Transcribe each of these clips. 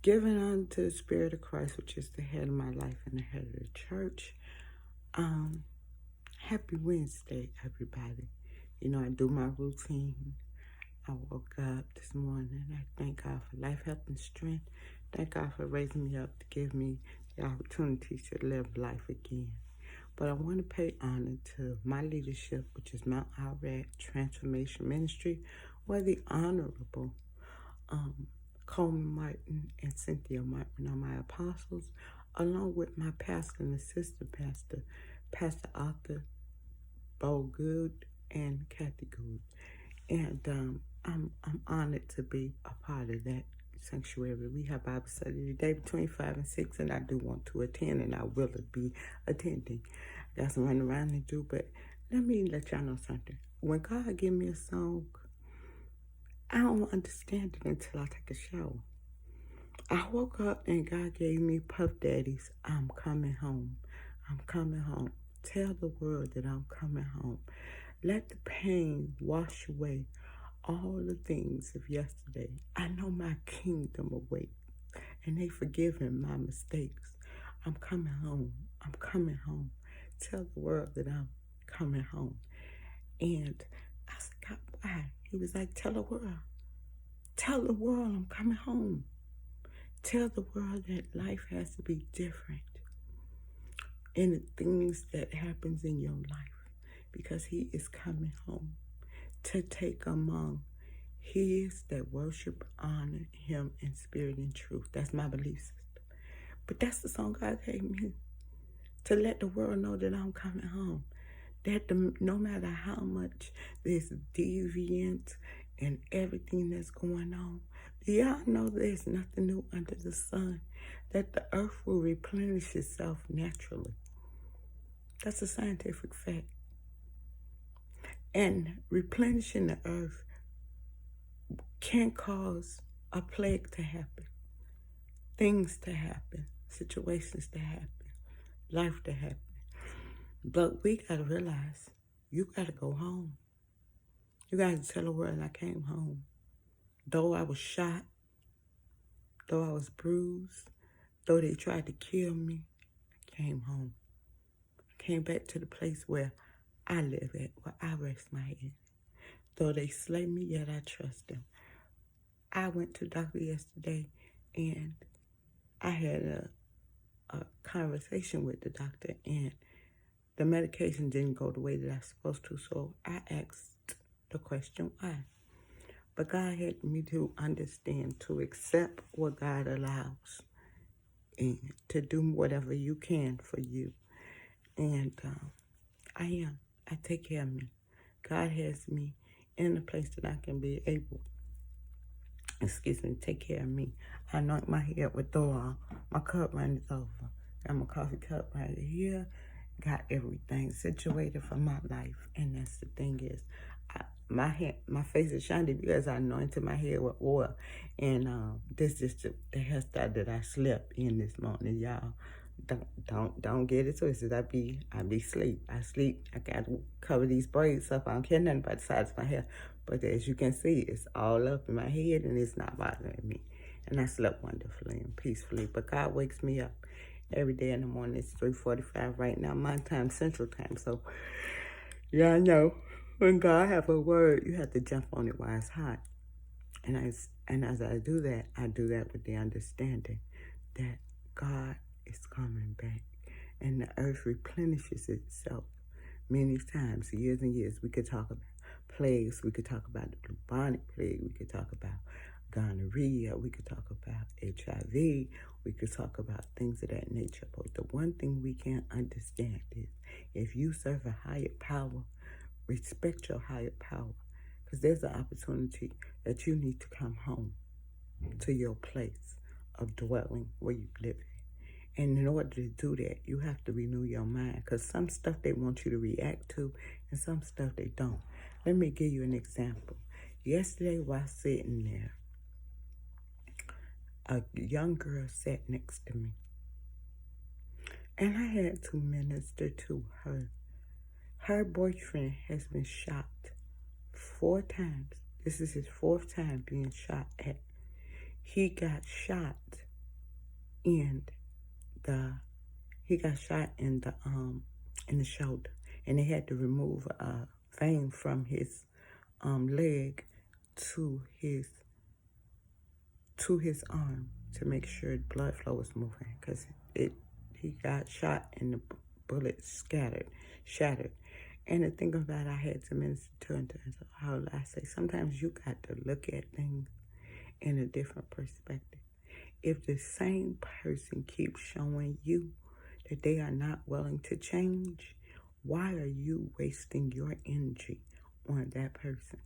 Giving unto the Spirit of Christ, which is the head of my life and the head of the church. Happy Wednesday, everybody. You know, I do my routine. I woke up this morning. I thank God for life, health, and strength. Thank God for raising me up to give me the opportunity to live life again. But I want to pay honor to my leadership, which is Mount Irad Transformation Ministry, where the Honorable Coleman Martin and Cynthia Martin are my apostles, along with my pastor and assistant pastor, Pastor Arthur Bo Good and Kathy Good. And I'm honored to be a part of that sanctuary. We have Bible study today between 5 and 6, and I do want to attend, and I will be attending. Got some running around to do, but let me let y'all know something. When God give me a song, I don't understand it until I take a shower. I woke up and God gave me Puff Daddy's I'm Coming Home. I'm coming home. Tell the world that I'm coming home. Let the pain wash away all the things of yesterday. I know my kingdom awaits, and they forgiven my mistakes. I'm coming home. I'm coming home. Tell the world that I'm coming home. And I said, God, why? He was like, tell the world. Tell the world I'm coming home. Tell the world that life has to be different in the things that happens in your life, because he is coming home to take among his that worship, honor him in spirit and truth. That's my belief system. But that's the song God gave me, to let the world know that I'm coming home. That no matter how much there's deviant and everything that's going on, y'all know there's nothing new under the sun, that the earth will replenish itself naturally. That's a scientific fact. And replenishing the earth can cause a plague to happen, things to happen, situations to happen, life to happen. But we got to realize, you got to go home. You got to tell the world I came home. Though I was shot, though I was bruised, though they tried to kill me, I came home. I came back to the place where I live at, where I rest my head. Though they slay me, yet I trust them. I went to the doctor yesterday, and I had a conversation with the doctor, and the medication didn't go the way that I was supposed to, so I asked the question, why? But God had me to understand, to accept what God allows, and to do whatever you can for you. And I take care of me. God has me in a place that I can be able, take care of me. I anoint my head with oil. My cup runs over. Got my coffee cup right here. Got everything situated for my life. And that's the thing is, my face is shiny because I anointed my head with oil. And this is the hairstyle that I slept in this morning, y'all. Don't get it twisted. I be sleep. I sleep. I got to cover these braids up. I don't care nothing about the sides of my hair. But as you can see, it's all up in my head and it's not bothering me. And I slept wonderfully and peacefully. But God wakes me up every day in the morning. It's 3:45 right now, my time, Central Time. So, yeah, I know when God have a word, you have to jump on it while it's hot. And as I do that with the understanding that God is coming back, and the earth replenishes itself many times, years and years. We could talk about plagues, we could talk about the bubonic plague, we could talk about gonorrhea, we could talk about HIV, we could talk about things of that nature. But the one thing we can't understand is, if you serve a higher power, respect your higher power, because there's an opportunity that you need to come home to your place of dwelling where you live. And in order to do that, you have to renew your mind, because some stuff they want you to react to and some stuff they don't. Let me give you an example. Yesterday while sitting there, a young girl sat next to me, and I had to minister to her. Her boyfriend has been shot 4 times. This is his 4th time being shot at. He got shot and he got shot in the shoulder, and they had to remove a vein from his leg to his arm to make sure blood flow was moving, because he got shot and the bullet shattered. And the thing about it, I had to minister to him. How I say, sometimes you got to look at things in a different perspective. If the same person keeps showing you that they are not willing to change, why are you wasting your energy on that person?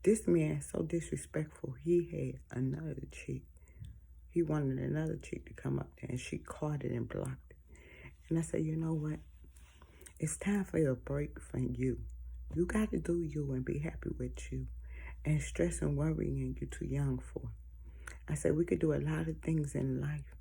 This man so disrespectful, he had another chick. He wanted another chick to come up there, and she caught it and blocked it. And I said, you know what? It's time for a break from you. You got to do you and be happy with you. And stress and worrying you're too young for. I said we could do a lot of things in life,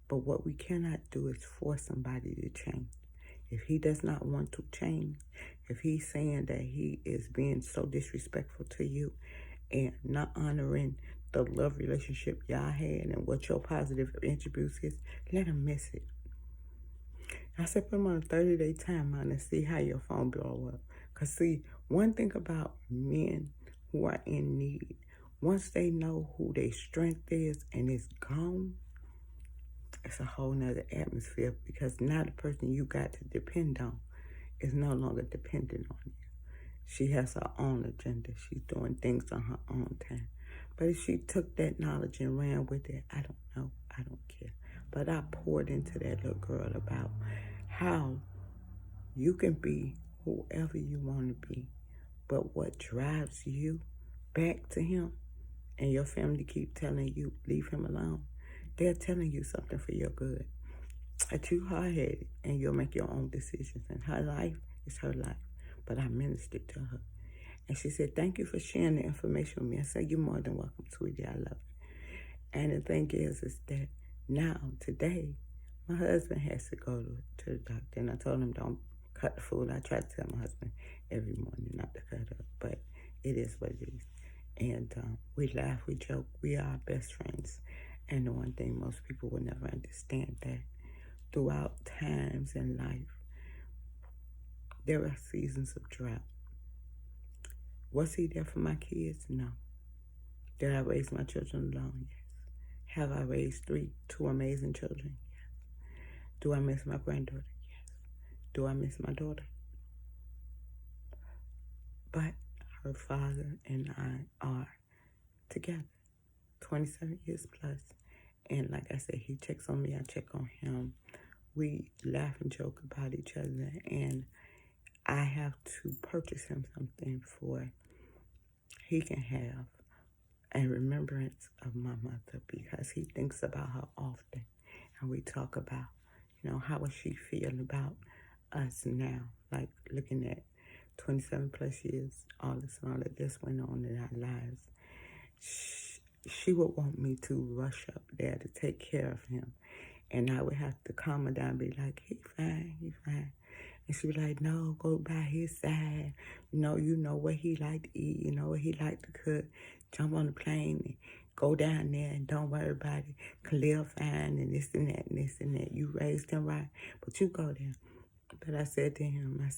but what we cannot do is force somebody to change. If he does not want to change, if he's saying that he is being so disrespectful to you and not honoring the love relationship y'all had and what your positive attributes is, let him miss it. I said put him on a 30-day timeout and see how your phone blow up. Because see, one thing about men who are in need, once they know who their strength is and it's gone, it's a whole nother atmosphere, because now the person you got to depend on is no longer dependent on you. She has her own agenda. She's doing things on her own time. But if she took that knowledge and ran with it, I don't know. I don't care. But I poured into that little girl about how you can be whoever you want to be, but what drives you back to him, and your family keep telling you, leave him alone, they're telling you something for your good. That you hard-headed and you'll make your own decisions. And her life is her life. But I ministered to her. And she said, thank you for sharing the information with me. I said, you're more than welcome, sweetie. I love you. And the thing is that now, today, my husband has to go to the doctor. And I told him, don't cut the food. I try to tell my husband every morning not to cut up. But it is what it is. And we laugh, we joke. We are best friends. And the one thing most people will never understand, that throughout times in life, there are seasons of drought. Was he there for my kids? No. Did I raise my children alone? Yes. Have I raised two amazing children? Yes. Do I miss my granddaughter? Yes. Do I miss my daughter? But her father and I are together, 27 years plus. And like I said, he checks on me, I check on him. We laugh and joke about each other, and I have to purchase him something for he can have a remembrance of my mother, because he thinks about her often. And we talk about, how would she feel about us now, like looking at 27 plus years, all of this went on in our lives. She would want me to rush up there to take care of him. And I would have to calm her down and be like, he fine. And she'd be like, no, go by his side. You know what he like to eat. You know what he like to cook. Jump on the plane and go down there and don't worry about it. Khalil fine and this and that and this and that. You raised him right, but you go there. But I said to him,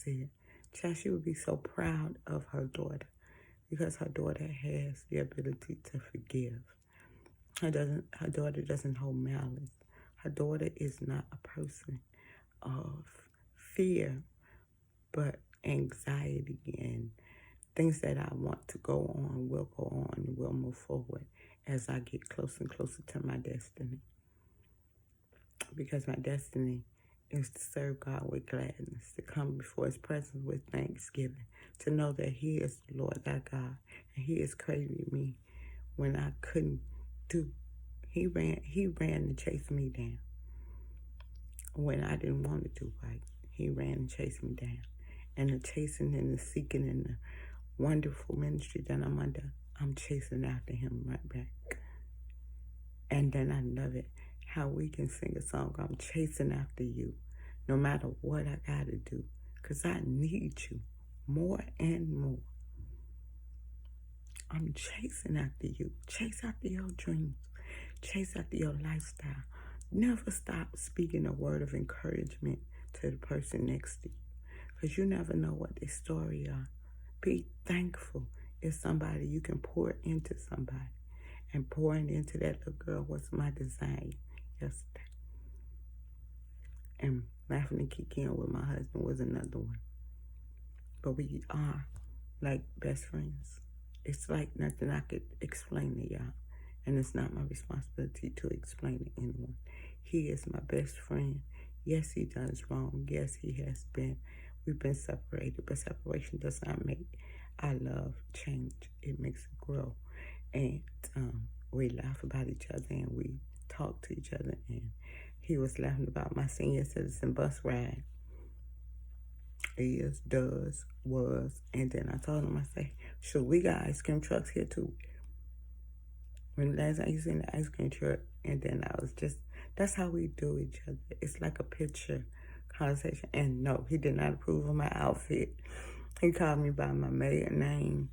child, she would be so proud of her daughter, because her daughter has the ability to forgive. Her daughter doesn't hold malice. Her daughter is not a person of fear, but anxiety and things that I want to go on will go on and will move forward as I get closer and closer to my destiny. Because my destiny is to serve God with gladness, to come before his presence with thanksgiving, to know that he is the Lord thy God, and he is creating me when I couldn't do. He ran and chased me down. When I didn't want to do right, he ran and chased me down. And the chasing and the seeking and the wonderful ministry that I'm under, I'm chasing after him right back. And then I love it how we can sing a song, I'm chasing after you, no matter what I got to do, because I need you more and more. I'm chasing after you. Chase after your dreams. Chase after your lifestyle. never stop speaking a word of encouragement to the person next to you, because you never know what their story are. Be thankful if somebody, you can pour into somebody. And pouring into that little girl was my desire yesterday. And laughing and kicking with my husband was another one. But we are like best friends. It's like nothing I could explain to y'all. And it's not my responsibility to explain to anyone. He is my best friend. Yes, he does wrong. Yes, we've been separated, but separation does not make our love change. It makes it grow. And we laugh about each other and we talk to each other. And he was laughing about my senior citizen bus ride. Is, does, was. And then I told him, I say, sure, we got ice cream trucks here too. When last time you seen the ice cream truck? And then I was just, that's how we do each other. It's like a picture conversation. And no, he did not approve of my outfit. He called me by my maiden name.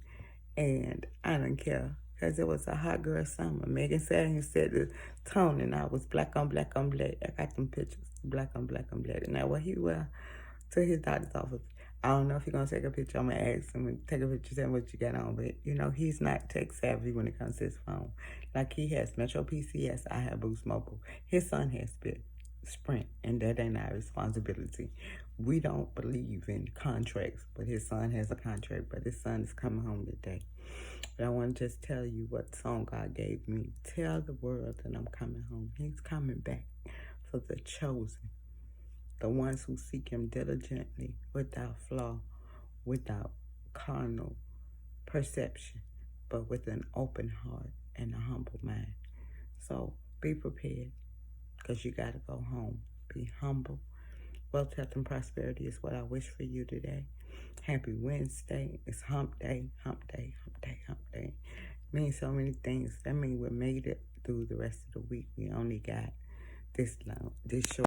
And I didn't care, because it was a hot girl summer. Megan Stallion set the tone, and I was black on black on black. I got them pictures, black on black on black. Now, what he wear to his doctor's office, I don't know if he's going to take a picture. I'm going to ask him and take a picture, tell him what you got on. But, you know, he's not tech savvy when it comes to his phone. Like, he has Metro PCS, I have Boost Mobile. His son has Sprint, and that ain't our responsibility. We don't believe in contracts, but his son has a contract, but his son is coming home today. But I want to just tell you what song God gave me. Tell the world that I'm coming home. He's coming back for the chosen, the ones who seek him diligently, without flaw, without carnal perception, but with an open heart and a humble mind. So be prepared, because you got to go home. Be humble. Wealth, health, and prosperity is what I wish for you today. Happy Wednesday. It's hump day, hump day, hump day, hump day. It means so many things. That means we made it through the rest of the week. We only got this short.